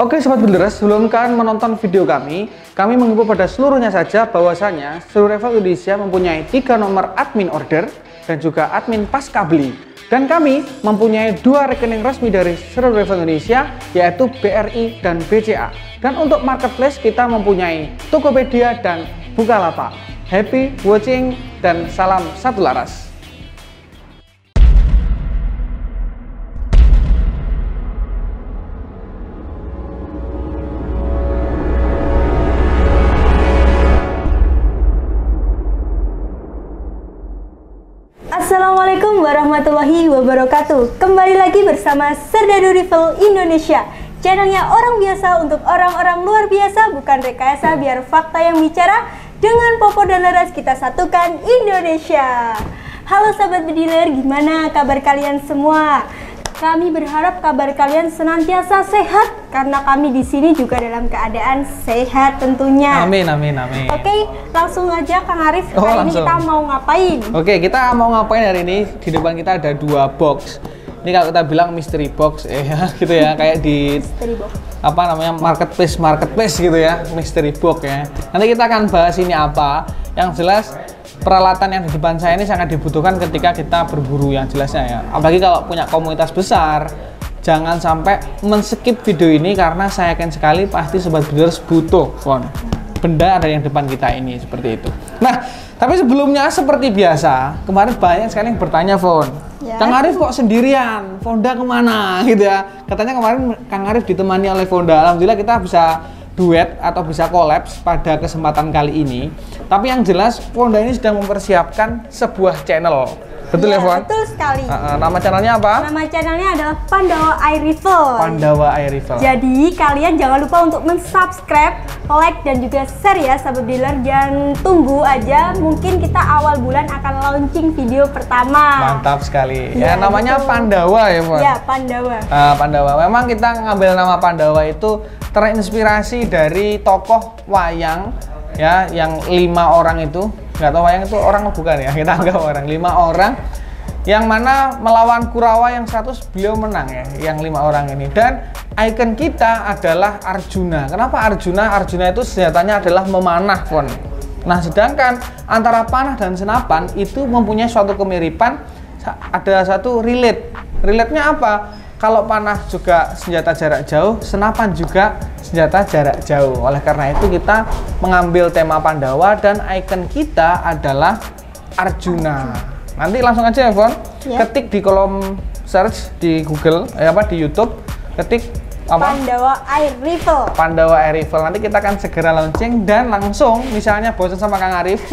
Oke Sobat Builders, sebelum kalian menonton video kami mengimbau pada seluruhnya saja bahwasanya seluruh Revel Indonesia mempunyai 3 nomor admin order dan juga admin pasca beli. Dan kami mempunyai 2 rekening resmi dari seluruh Revel Indonesia, yaitu BRI dan BCA. Dan untuk marketplace kita mempunyai Tokopedia dan Bukalapak. Happy watching dan salam satu laras. Assalamualaikum warahmatullahi wabarakatuh. Kembali lagi bersama Serdadu Revel Indonesia, channelnya orang biasa untuk orang-orang luar biasa, bukan rekayasa, biar fakta yang bicara. Dengan Popo dan Laras kita satukan Indonesia. Halo sahabat bediler, gimana kabar kalian semua? Kami berharap kabar kalian senantiasa sehat karena kami di sini juga dalam keadaan sehat tentunya. Amin, amin, amin. Oke, langsung aja Kang Arif. Hari ini kita mau ngapain? Oke, kita mau ngapain hari ini? Di depan kita ada 2 box. Ini kalau kita bilang mystery box, gitu ya, kayak di apa namanya marketplace gitu ya, mystery box ya. Nanti kita akan bahas ini apa. Yang jelas peralatan yang di depan saya ini sangat dibutuhkan ketika kita berburu yang jelasnya ya. Apalagi kalau punya komunitas besar, jangan sampai men-skip video ini karena saya yakin sekali pasti Sobat Builders butuh benda ada yang depan kita ini seperti itu. Nah, tapi sebelumnya seperti biasa, kemarin banyak sekali yang bertanya ya. Kang Arif kok sendirian? Fonda kemana? Gitu ya. Katanya kemarin Kang Arif ditemani oleh Fonda. Alhamdulillah kita bisa duet atau bisa kolaps pada kesempatan kali ini. Tapi yang jelas Fonda ini sedang mempersiapkan sebuah channel. Betul ya, Fon? Betul sekali. Nama channelnya apa? Nama channelnya adalah Pandawa Air Rifle. Pandawa Air Rifle. Jadi kalian jangan lupa untuk mensubscribe, like dan juga share ya sahabat dealer. Dan tunggu aja, mungkin kita awal bulan akan launching video pertama. Mantap sekali. Ya, namanya betul. Pandawa ya, Fon? Ya, Pandawa. Pandawa. Memang kita ngambil nama Pandawa itu terinspirasi dari tokoh wayang ya, yang 5 orang itu. Nggak tahu wayang itu orang atau bukan ya, kita anggap orang 5 orang yang mana melawan Kurawa yang 100 beliau menang ya, yang 5 orang ini. Dan ikon kita adalah Arjuna. Kenapa Arjuna? Arjuna itu senjatanya adalah memanah, Fon. Nah, sedangkan antara panah dan senapan itu mempunyai suatu kemiripan, ada satu relate-nya apa? Kalau panah juga senjata jarak jauh, senapan juga senjata jarak jauh. Oleh karena itu kita mengambil tema Pandawa dan ikon kita adalah Arjuna. Nanti langsung aja ya, Fon. Ya. Ketik di kolom search di Google, di YouTube, ketik apa? Pandawa Air Rifle. Pandawa Air Rifle. Nanti kita akan segera launching dan langsung misalnya bosan sama Kang Arif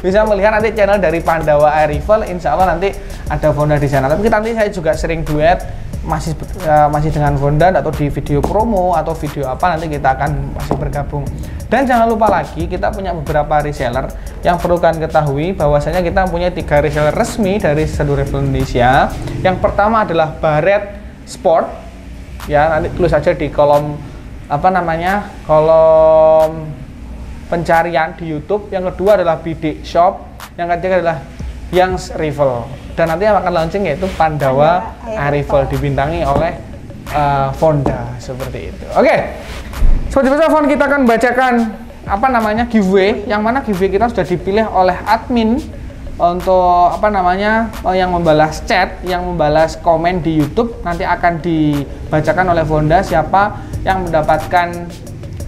bisa melihat nanti channel dari Pandawa Air Rifle. Insya Allah nanti ada Fonda di sana. Tapi nanti saya juga sering duet masih dengan Fonda atau di video promo atau video apa, nanti kita akan masih bergabung. Dan jangan lupa lagi kita punya beberapa reseller yang perlu kalian ketahui bahwasanya kita punya 3 reseller resmi dari seluruh Revel Indonesia. Yang pertama adalah Barret Sport ya, nanti tulis saja di kolom kolom pencarian di YouTube. Yang kedua adalah Bidik Shop, yang ketiga adalah Young's Rifle. Dan nanti yang akan launching yaitu Pandawa Air Rifle dibintangi oleh Fonda seperti itu. Oke. Seperti biasa Fon, kita akan bacakan giveaway, yang mana giveaway kita sudah dipilih oleh admin untuk yang membalas chat, yang membalas komen di YouTube. Nanti akan dibacakan oleh Fonda siapa yang mendapatkan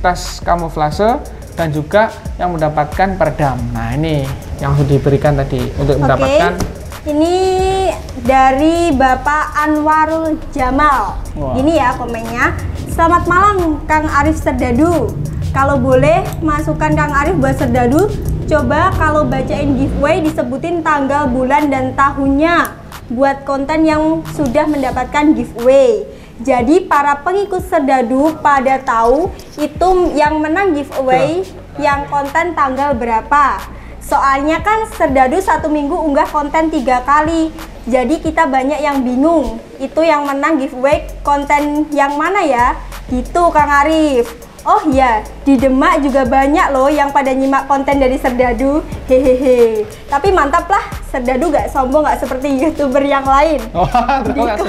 tas kamuflase dan juga yang mendapatkan peredam. Nah, ini yang sudah diberikan tadi untuk mendapatkan. Ini dari Bapak Anwarul Jamal. Wow. Ini ya komennya. Selamat malam Kang Arif Serdadu. Kalau boleh masukkan Kang Arif buat Serdadu, coba kalau bacain giveaway disebutin tanggal, bulan, dan tahunnya buat konten yang sudah mendapatkan giveaway. Jadi para pengikut Serdadu pada tahu itu yang menang giveaway yang konten tanggal berapa. Soalnya kan Serdadu 1 minggu unggah konten 3 kali. Jadi kita banyak yang bingung, itu yang menang giveaway konten yang mana ya? Gitu Kang Arif. Oh iya, di Demak juga banyak loh yang pada nyimak konten dari Serdadu. Hehehe. Tapi mantap lah, Serdadu gak sombong, gak seperti YouTuber yang lain. Oh, terima kasih.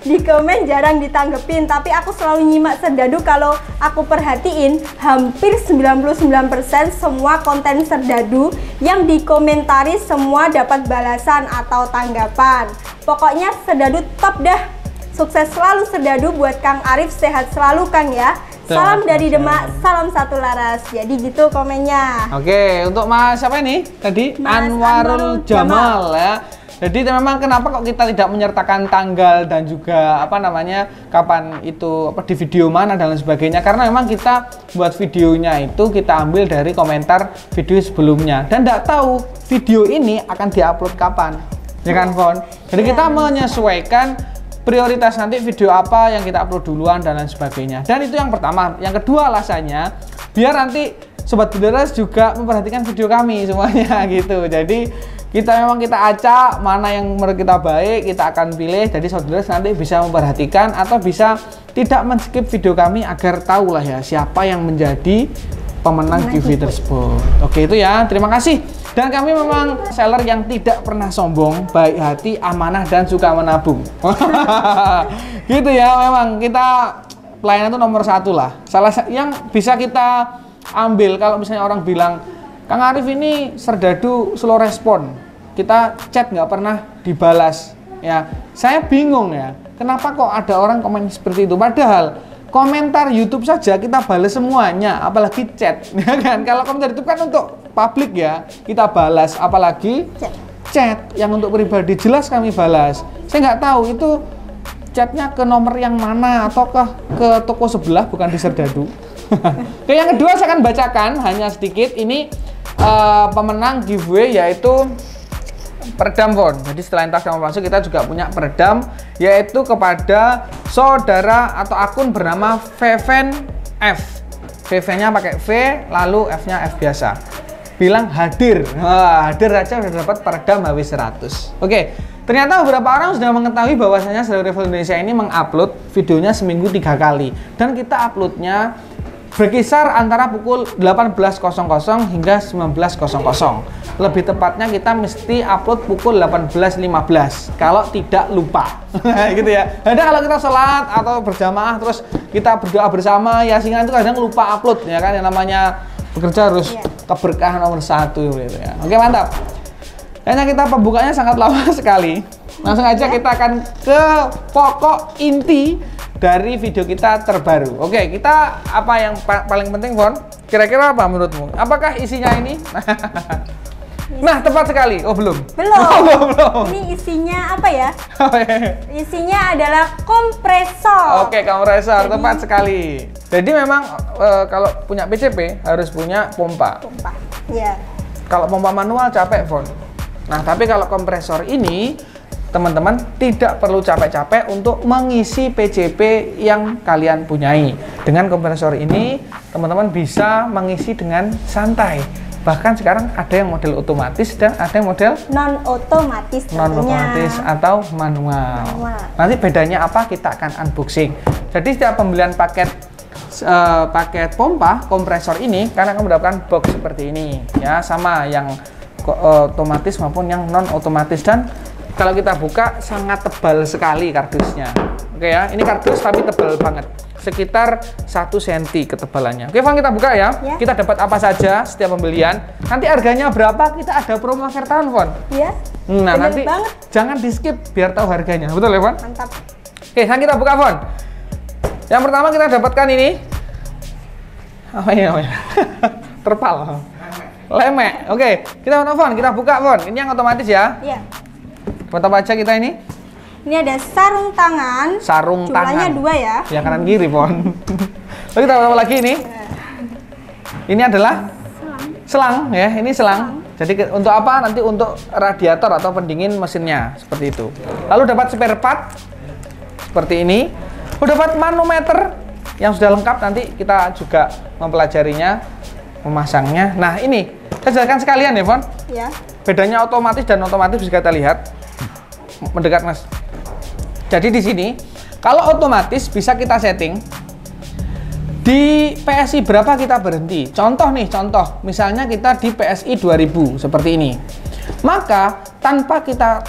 Di komen jarang ditanggepin, tapi aku selalu nyimak Serdadu. Kalau aku perhatiin, hampir 99% semua konten Serdadu yang dikomentari semua dapat balasan atau tanggapan. Pokoknya Serdadu top dah. Sukses selalu Serdadu buat Kang Arif, sehat selalu Kang ya. Salam dari Demak, salam satu laras. Jadi gitu komennya. Oke, untuk Mas siapa ini? Tadi Mas Anwarul Jamal ya. Jadi memang kenapa kok kita tidak menyertakan tanggal dan juga apa namanya kapan itu di video mana dan lain sebagainya, karena memang kita buat videonya itu kita ambil dari komentar video sebelumnya dan tidak tahu video ini akan diupload kapan, ya kan Fon? Jadi kita menyesuaikan prioritas nanti video apa yang kita upload duluan dan lain sebagainya. Dan itu yang pertama. Yang kedua alasannya biar nanti Sobat Buderes juga memperhatikan video kami semuanya gitu. Jadi kita acak mana yang menurut kita baik, kita akan pilih. Jadi Sobat Buderes nanti bisa memperhatikan atau bisa tidak men-skip video kami agar tahu lah ya siapa yang menjadi pemenang giveaway tersebut. Oke, itu ya. Terima kasih. Dan kami memang seller yang tidak pernah sombong, baik hati, amanah, dan suka menabung. Gitu ya, memang kita pelayanan itu nomor satu lah. Salah yang bisa kita ambil kalau misalnya orang bilang, Kang Arif ini Serdadu slow respon, kita chat nggak pernah dibalas. Ya, saya bingung ya, kenapa kok ada orang komen seperti itu? Padahal komentar YouTube saja kita balas semuanya, apalagi chat, ya kan? Kalau komentar YouTube kan untuk publik ya, kita balas, apalagi chat yang untuk pribadi jelas kami balas. Saya nggak tahu itu chatnya ke nomor yang mana ataukah ke toko sebelah bukan di Serdadu. Oke, yang kedua saya akan bacakan hanya sedikit ini pemenang giveaway yaitu peredam Fon. Jadi setelah tas kamu masuk kita juga punya peredam yaitu kepada saudara atau akun bernama Veven F. VV-nya pakai V lalu F-nya F biasa. Bilang hadir. Hadir aja udah dapat peredam HW100. Oke, ternyata beberapa orang sudah mengetahui bahwasanya Serdadu Travel Indonesia ini mengupload videonya seminggu 3 kali dan kita uploadnya berkisar antara pukul 18.00 hingga 19.00. Lebih tepatnya kita mesti upload pukul 18.15 kalau tidak lupa. Gitu ya. Ada kalau kita sholat atau berjamaah terus kita berdoa bersama yasingan itu kadang lupa upload ya kan, yang namanya bekerja harus keberkahan nomor 1 gitu ya. Oke, mantap. Kayaknya kita pembukanya sangat lama sekali. Langsung aja kita akan ke pokok inti dari video kita terbaru. Oke, kita apa yang paling penting, Fon? Kira-kira apa menurutmu? Apakah isinya ini? Nah, tepat sekali. Oh, belum. Belum. Ini isinya apa ya? Isinya adalah kompresor. Oke, kompresor. Tepat sekali. Jadi memang kalau punya PCP harus punya pompa. Pompa. Ya. Kalau pompa manual capek, Fon. Nah, tapi kalau kompresor ini teman-teman tidak perlu capek-capek untuk mengisi PCP yang kalian punyai. Dengan kompresor ini, teman-teman bisa mengisi dengan santai. Bahkan sekarang ada yang model otomatis dan ada yang model non-otomatis. Non-otomatis atau manual. Nanti bedanya apa kita akan unboxing. Jadi setiap pembelian paket pompa kompresor ini, karena kamu mendapatkan box seperti ini, ya sama yang otomatis maupun yang non-otomatis, dan kalau kita buka sangat tebal sekali kardusnya. Oke ya, ini kardus tapi tebal banget, sekitar 1 cm ketebalannya. Oke, Van, kita buka ya. Kita dapat apa saja setiap pembelian. Nanti harganya berapa, kita ada promo akhir tahun, Van. Iya. Nah, nanti banget. Jangan di skip biar tahu harganya. Betul ya, Van? Mantap. Oke, sekarang kita buka, Van. Yang pertama kita dapatkan ini. Apa ini namanya? Terpal. Lemek. Oke, kita Van, kita buka, Van. Ini yang otomatis ya. Iya. Buat apa aja kita ini? Ini ada sarung tangan. Sarung tangan. Jumlahnya 2 ya. Yang kanan kiri, Pon. Lalu kita apa lagi ini? Ini adalah selang ya. Ini selang. Jadi untuk apa? Nanti untuk radiator atau pendingin mesinnya seperti itu. Lalu dapat spare part seperti ini. Dapat manometer yang sudah lengkap. Nanti kita juga mempelajarinya, memasangnya. Nah, ini saya jelaskan sekalian ya, Pon. Ya. Bedanya otomatis dan otomatis bisa kita lihat. Mendekat, Mas. Jadi di sini kalau otomatis bisa kita setting Di PSI berapa kita berhenti? Contoh nih, contoh. Misalnya kita di PSI 2000 seperti ini. Maka tanpa kita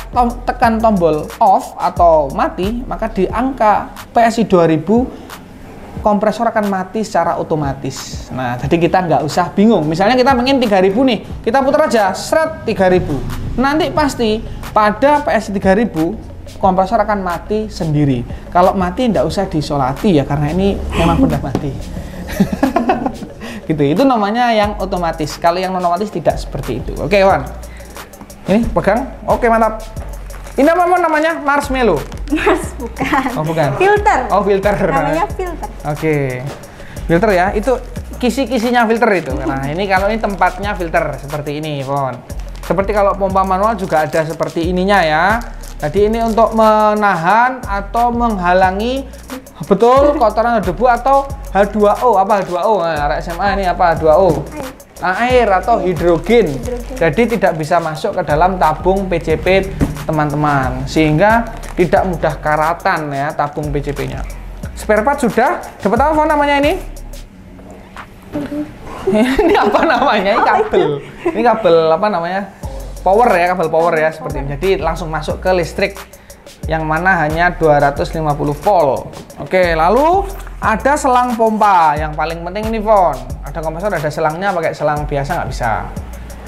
tekan tombol off atau mati, maka di angka PSI 2000 kompresor akan mati secara otomatis. Nah, jadi kita nggak usah bingung. Misalnya kita ingin 3000 nih, kita putar aja, seret 3000. Nanti pasti pada PSI 3000 kompresor akan mati sendiri. Kalau mati tidak usah disolati ya, karena ini memang sudah mati. Gitu. Itu namanya yang otomatis. Kalau yang non otomatis tidak seperti itu. Oke, Wan. Ini pegang. Oke, mantap. Ini apa namanya? Marshmallow. Mas, bukan. Oh, bukan. Filter. Oh, filter. Namanya filter. Oke. Filter ya. Itu kisi-kisinya filter itu. Nah, ini kalau ini tempatnya filter seperti ini, Wan. Seperti kalau pompa manual juga ada seperti ininya ya. Jadi ini untuk menahan atau menghalangi betul kotoran debu atau H2O. Apa H2O? Nah, SMA ini apa H2O? Air atau hidrogen. Jadi tidak bisa masuk ke dalam tabung PCP teman-teman, sehingga tidak mudah karatan ya tabung PCP-nya. Spare part sudah. Dapat apa namanya ini? Ini apa namanya? Ini kabel. Ini kabel apa namanya? Power ya, kabel power ya seperti ini. Jadi langsung masuk ke listrik yang mana hanya 250 volt. Oke, lalu ada selang pompa yang paling penting ini, Von. Ada kompresor, ada selangnya, pakai selang biasa nggak bisa.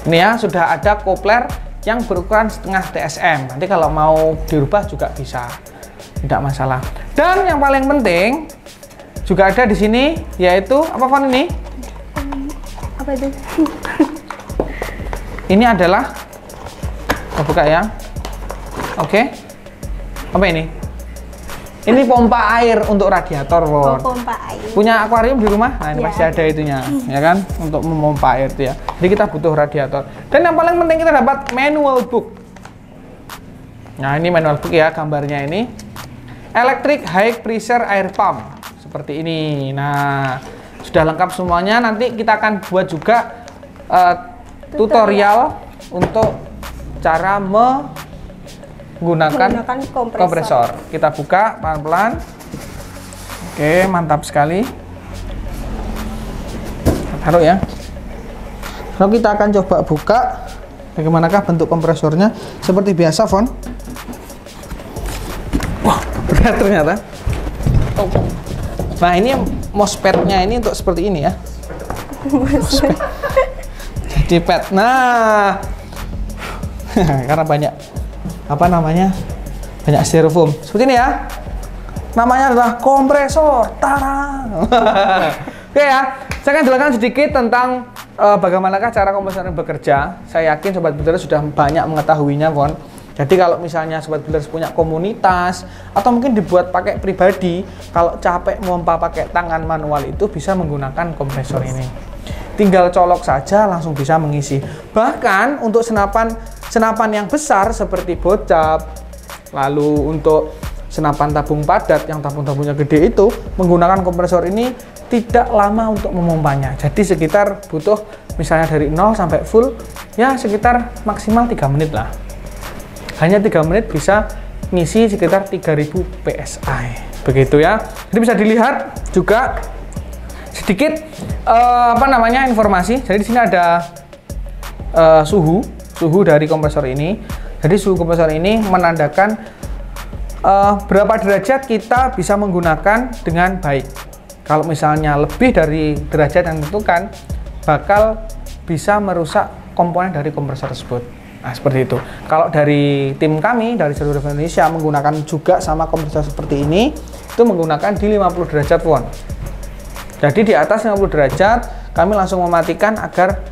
Ini ya, sudah ada kopler yang berukuran setengah TSM. Nanti kalau mau dirubah juga bisa, tidak masalah. Dan yang paling penting juga ada di sini, yaitu apa, Von, ini? Apa itu? Ini adalah, kita buka ya. Oke. Apa ini? Ini pompa air untuk radiator, Won. Oh, pompa air. Punya akuarium di rumah? Nah, ini Ya. masih ada itunya, ya kan? Untuk memompa air itu ya. Jadi kita butuh radiator. Dan yang paling penting kita dapat manual book. Nah, ini manual book ya, gambarnya ini. Electric high pressure air pump. Seperti ini. Nah, sudah lengkap semuanya. Nanti kita akan buat juga tutorial untuk cara menggunakan kompresor. Kita buka pelan-pelan. Oke, mantap sekali. Taruh ya. Lalu kita akan coba buka bagaimanakah bentuk kompresornya. Seperti biasa, Von. Wah, berat ternyata. Oh. Nah, ini MOSFET-nya ini untuk seperti ini ya. MOSFET. Jadi pet. Nah, karena banyak apa namanya, banyak styrofoam seperti ini ya. Namanya adalah kompresor. Tara. Oke ya, saya akan jelaskan sedikit tentang bagaimanakah cara kompresor ini bekerja. Saya yakin Sobat Builders sudah banyak mengetahuinya, Von. Jadi kalau misalnya Sobat Builders punya komunitas atau mungkin dibuat pakai pribadi, kalau capek mompa pakai tangan manual itu bisa menggunakan kompresor ini. Tinggal colok saja langsung bisa mengisi. Bahkan untuk senapan yang besar seperti bocap, lalu untuk senapan tabung padat yang tabung-tabungnya gede itu, menggunakan kompresor ini tidak lama untuk memompanya. Jadi sekitar butuh misalnya dari 0 sampai full ya sekitar maksimal 3 menit lah. Hanya 3 menit bisa ngisi sekitar 3000 PSI. Begitu ya. Jadi bisa dilihat juga sedikit apa namanya informasi. Jadi di sini ada suhu dari kompresor ini. Jadi suhu kompresor ini menandakan berapa derajat kita bisa menggunakan dengan baik. Kalau misalnya lebih dari derajat yang ditentukan, bakal bisa merusak komponen dari kompresor tersebut. Nah, seperti itu. Kalau dari tim kami dari seluruh Indonesia menggunakan juga sama kompresor seperti ini, itu menggunakan di 50 derajat, Won. Jadi di atas 50 derajat kami langsung mematikan agar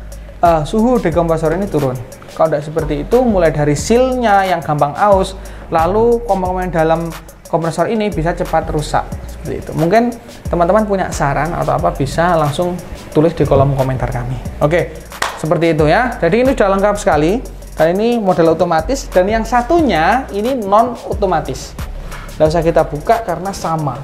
suhu di kompresor ini turun. Kalau tidak seperti itu, mulai dari sealnya yang gampang aus, lalu komponen dalam kompresor ini bisa cepat rusak. Seperti itu. Mungkin teman-teman punya saran atau apa bisa langsung tulis di kolom komentar kami. Oke, seperti itu ya. Jadi ini sudah lengkap sekali. Dan ini model otomatis dan yang satunya ini non otomatis. Tidak usah kita buka karena sama,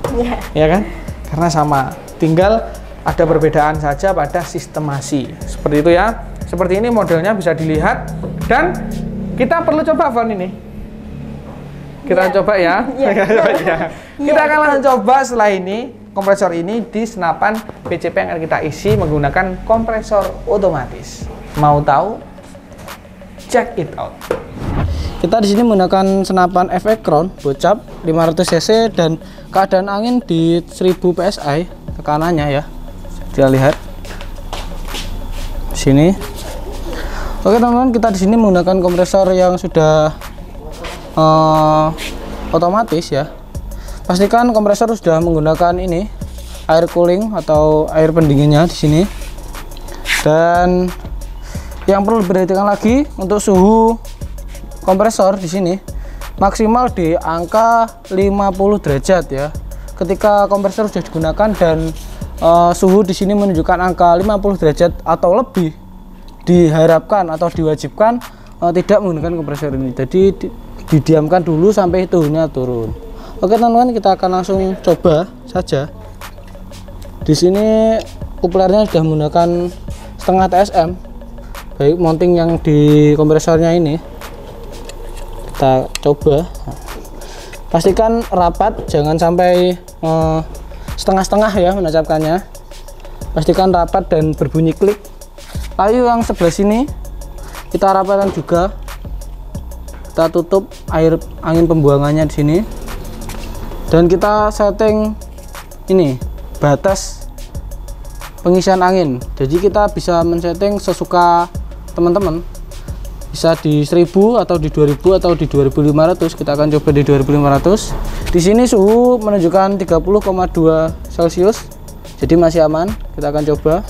ya kan? Karena sama. Tinggal ada perbedaan saja pada sistemasi. Seperti itu ya. Seperti ini modelnya bisa dilihat dan kita perlu coba Von ini. Kita coba ya. Kita akan langsung coba setelah ini kompresor ini di senapan PCP yang akan kita isi menggunakan kompresor otomatis. Mau tahu? Check it out. Kita di sini menggunakan senapan FX Crown bocap 500 cc dan keadaan angin di 1000 psi tekanannya ya. Kita lihat sini. Oke teman-teman, kita di sini menggunakan kompresor yang sudah otomatis ya. Pastikan kompresor sudah menggunakan ini air cooling atau air pendinginnya di sini. Dan yang perlu diperhatikan lagi untuk suhu kompresor di sini maksimal di angka 50 derajat ya. Ketika kompresor sudah digunakan dan suhu di sini menunjukkan angka 50 derajat atau lebih, diharapkan atau diwajibkan tidak menggunakan kompresor ini. Jadi didiamkan dulu sampai suhunya turun. Oke teman-teman, kita akan langsung coba saja. Di sini kuplernya sudah menggunakan setengah TSM, baik mounting yang di kompresornya ini. Kita coba, pastikan rapat, jangan sampai setengah-setengah ya menancapkannya. Pastikan rapat dan berbunyi klik. Lalu yang sebelah sini kita rapatkan juga. Kita tutup air angin pembuangannya di sini dan kita setting ini batas pengisian angin. Jadi kita bisa men-setting sesuka teman-teman. Bisa di 1000 atau di 2000 atau di 2500. Kita akan coba di 2500. Di sini suhu menunjukkan 30,2 Celcius. Jadi masih aman. Kita akan coba.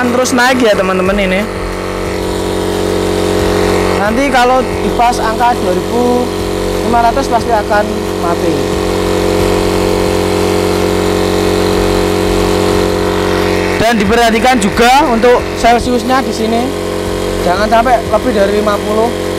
Terus naik ya teman-teman ini. Nanti kalau di pas angka 2500 pasti akan mati. Dan diperhatikan juga untuk Celciusnya di sini jangan sampai lebih dari 50.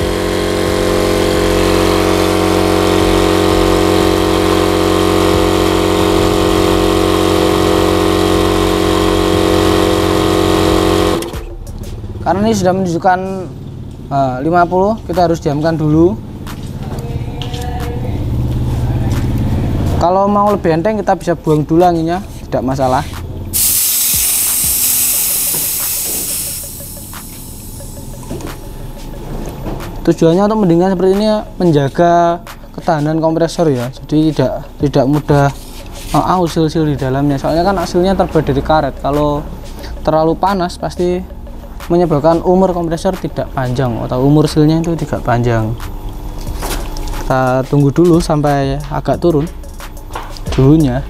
Karena ini sudah menunjukkan 50, kita harus diamkan dulu. Kalau mau lebih enteng kita bisa buang dulu anginnya, tidak masalah. Tujuannya untuk mendingan seperti ini menjaga ketahanan kompresor ya. Jadi tidak mudah usil-usil di dalamnya. Soalnya kan hasilnya terbuat dari karet. Kalau terlalu panas pasti menyebabkan umur kompresor tidak panjang atau umur silnya itu tidak panjang. Kita tunggu dulu sampai agak turun suhunya.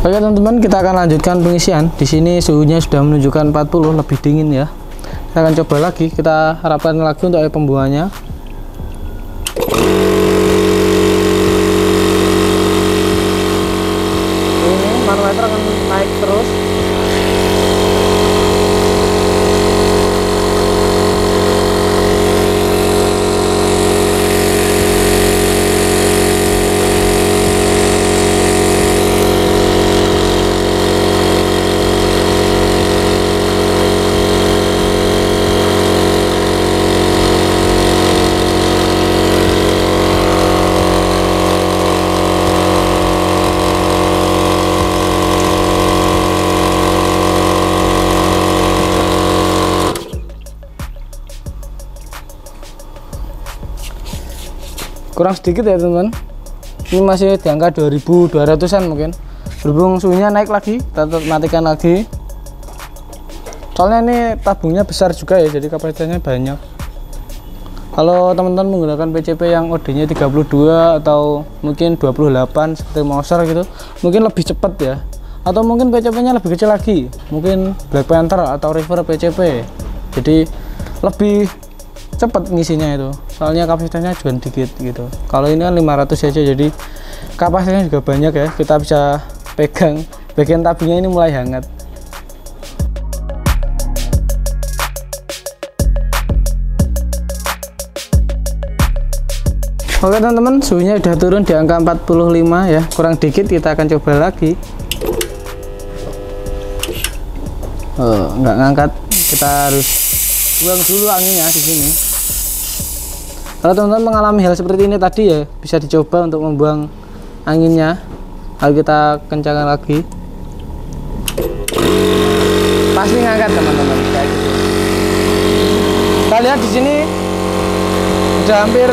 Oke teman-teman, kita akan lanjutkan pengisian. Di sini suhunya sudah menunjukkan 40, lebih dingin ya. Kita akan coba lagi, kita harapkan lagi untuk air pembuangannya. Ini manometer akan naik terus. Kurang sedikit ya teman-teman, ini masih di angka 2200an mungkin. Berhubung suhunya naik lagi, kita matikan lagi. Soalnya ini tabungnya besar juga ya, jadi kapasitasnya banyak. Kalau teman-teman menggunakan PCP yang OD nya 32 atau mungkin 28 seperti Mouser gitu, mungkin lebih cepat ya. Atau mungkin PCP nya lebih kecil lagi, mungkin Black Panther atau River PCP, jadi lebih cepet ngisinya itu, soalnya kapasitasnya juga dikit gitu. Kalau ini kan 500 saja, jadi kapasitasnya juga banyak ya, kita bisa pegang bagian tabungnya ini mulai hangat. Oke teman-teman, suhunya udah turun di angka 45 ya, kurang dikit. Kita akan coba lagi. Nggak ngangkat, kita harus buang dulu anginnya di sini. Kalau teman-teman mengalami hal seperti ini tadi ya, bisa dicoba untuk membuang anginnya. Lalu kita kencangkan lagi. Pasti ngangkat teman-teman, kayak gitu. Kita lihat di sini udah hampir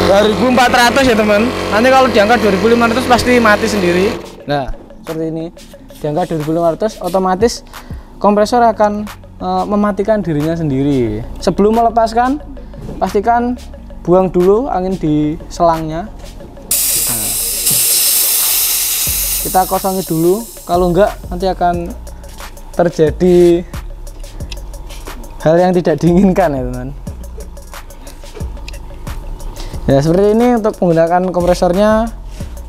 2400 ya teman. Nanti kalau diangkat 2500 pasti mati sendiri. Nah seperti ini, diangkat 2500 otomatis kompresor akan mematikan dirinya sendiri. Sebelum melepaskan, pastikan buang dulu angin di selangnya. Nah, kita kosongi dulu, kalau enggak nanti akan terjadi hal yang tidak diinginkan ya teman. Ya seperti ini untuk menggunakan kompresornya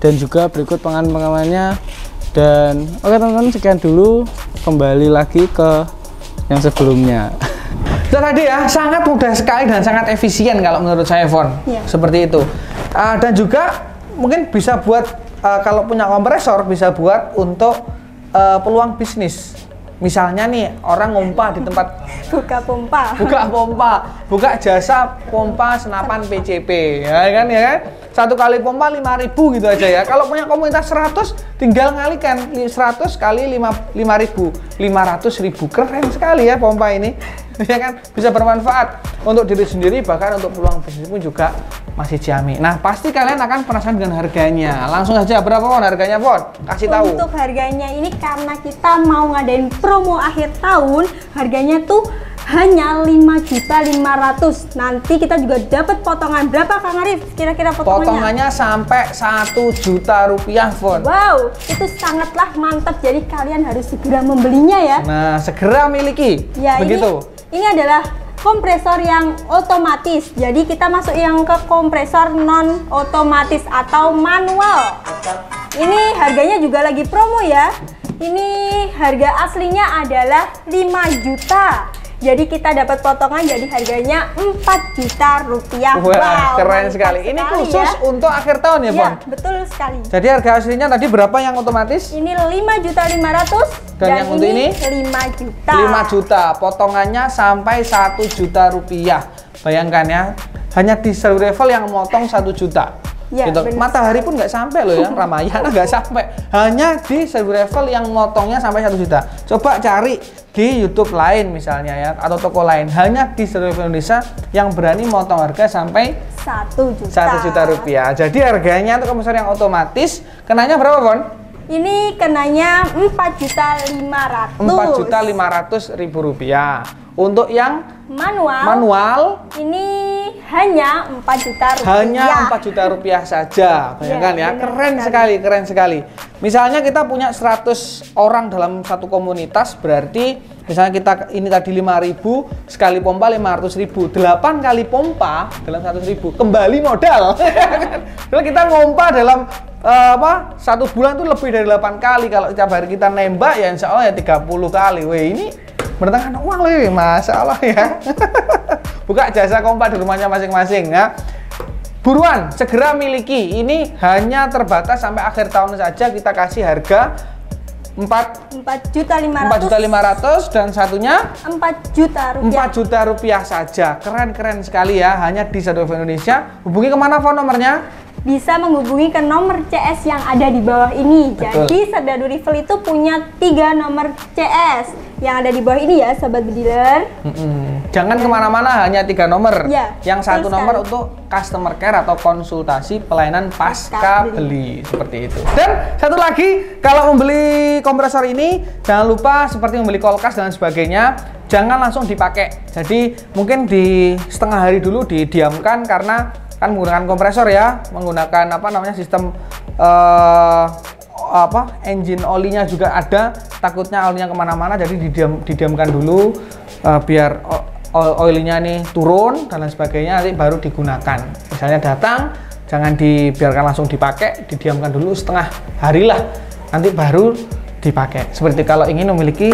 dan juga berikut pengamanannya. Dan oke teman-teman, sekian dulu, kembali lagi ke yang sebelumnya. Nah, tadi ya sangat mudah sekali dan sangat efisien kalau menurut saya, Fon. Iya. Seperti itu. Dan juga mungkin bisa buat kalau punya kompresor bisa buat untuk peluang bisnis. Misalnya nih orang ngompa di tempat Buka pompa. buka jasa pompa senapan PCP, ya kan? Satu kali pompa 5.000 gitu aja ya. Kalau punya komunitas 100, tinggal ngalikan 100 kali 5.000, 500.000. Keren sekali ya pompa ini, ya kan? Bisa bermanfaat untuk diri sendiri, bahkan untuk peluang bisnis pun juga masih jamin. Nah, pasti kalian akan penasaran dengan harganya. Langsung saja, berapa Pon harganya, Pon? Kasih tahu. Untuk harganya ini karena kita mau ngadain promo akhir tahun, harganya tuh hanya 5.500.000. Nanti kita juga dapat potongan berapa Kang Arif? Kira-kira Potongannya sampai 1 juta rupiah, Fon. Wow, itu sangatlah mantap. Jadi kalian harus segera membelinya ya. Nah, segera miliki. Ya, begitu. Ini adalah kompresor yang otomatis. Jadi kita masuk yang ke kompresor non otomatis atau manual. Ini harganya juga lagi promo ya. Ini harga aslinya adalah 5 juta. Jadi kita dapat potongan, jadi harganya 4 juta rupiah. Wah, wow, keren sekali. Ini khusus ya untuk akhir tahun ya, Pon? Ya, betul sekali. Jadi harga aslinya tadi berapa yang otomatis? Ini 5.500.000 dan yang untuk ini 5 juta. 5 juta. Potongannya sampai 1 juta rupiah. Bayangkan ya, hanya di seluruh level yang motong 1 juta. Ya, gitu. Matahari pun nggak sampai loh ya, Ramayana nggak sampai. Hanya di seluruh level yang motongnya sampai 1 juta. Coba cari di YouTube lain misalnya ya, atau toko lain. Hanya di seluruh Indonesia yang berani motong harga sampai 1 juta rupiah. Jadi harganya untuk kompresor yang otomatis kenanya berapa, Pon? Ini kenanya 4.500.000. 4.500.000 rupiah. Untuk yang manual ini hanya 4 juta rupiah. Hanya 4 juta rupiah saja. Bayangkan ya, keren sekali. Misalnya kita punya 100 orang dalam satu komunitas, berarti misalnya kita ini tadi 5.000, sekali pompa 500.000, 8 kali pompa dalam 100.000 kembali modal. Kalau kita ngompa dalam satu bulan tuh lebih dari 8 kali. Kalau tiap hari kita nembak ya insya Allah ya 30 kali. Weh, ini bertengah uang loh, masya Allah ya. Buka jasa kompa di rumahnya masing-masing ya. Buruan, segera miliki. Ini hanya terbatas sampai akhir tahun saja. Kita kasih harga 4.500.000 dan satunya 4 juta rupiah. 4 juta rupiah saja. Keren sekali ya, hanya di seluruh Indonesia. Hubungi kemana Phone nomornya? Bisa menghubungi ke nomor CS yang ada di bawah ini. Betul. Jadi Serdadu Rival itu punya 3 nomor CS yang ada di bawah ini ya, sobat bediler. Jangan kemana-mana, hanya 3 nomor. Ya, yang satu nomor sekali. untuk customer care atau konsultasi pelayanan pasca beli, seperti itu. Dan satu lagi, kalau membeli kompresor ini jangan lupa seperti membeli kulkas dan sebagainya, jangan langsung dipakai. Jadi mungkin di setengah hari dulu didiamkan, karena kan menggunakan kompresor ya, menggunakan sistem engine olinya juga ada, takutnya olinya kemana-mana, jadi didiamkan dulu biar oilnya nih turun dan lain sebagainya, nanti baru digunakan. Misalnya datang, jangan dibiarkan langsung dipakai, didiamkan dulu setengah hari lah, nanti baru dipakai. Seperti kalau ingin memiliki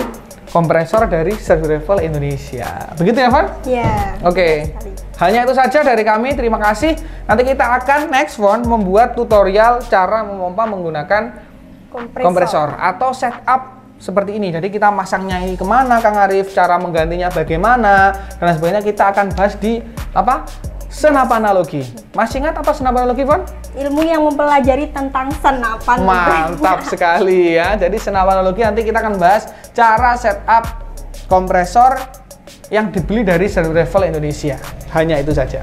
kompresor dari Sergio Revel Indonesia. Begitu ya, Van? Iya. Oke. Hanya itu saja dari kami. Terima kasih. Nanti kita akan next one membuat tutorial cara memompa menggunakan kompresor atau setup seperti ini. Jadi kita masangnya ini kemana, Kang Arif, cara menggantinya bagaimana, dan sebagainya kita akan bahas di apa? Senapan analogi. Masih ingat apa senapan analogi, Van? Ilmu yang mempelajari tentang senapan. Mantap sekali ya. Jadi senapan analogi nanti kita akan bahas cara setup kompresor yang dibeli dari Sergio Revel Indonesia. Hanya itu saja.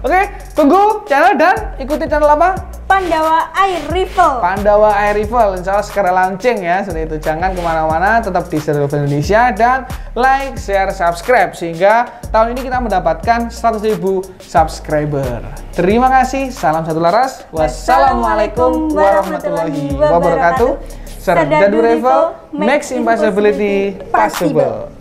Oke, tunggu channel dan ikuti channel apa? Pandawa Air Rifle. Pandawa Air Rifle, insya Allah segera launching ya. Seperti itu, jangan kemana-mana, tetap di Sergio Revel Indonesia dan like, share, subscribe sehingga tahun ini kita mendapatkan 100.000 subscriber. Terima kasih, salam satu laras. Wassalamualaikum warahmatullahi wabarakatuh. Sergio Revel makes impossibility possible.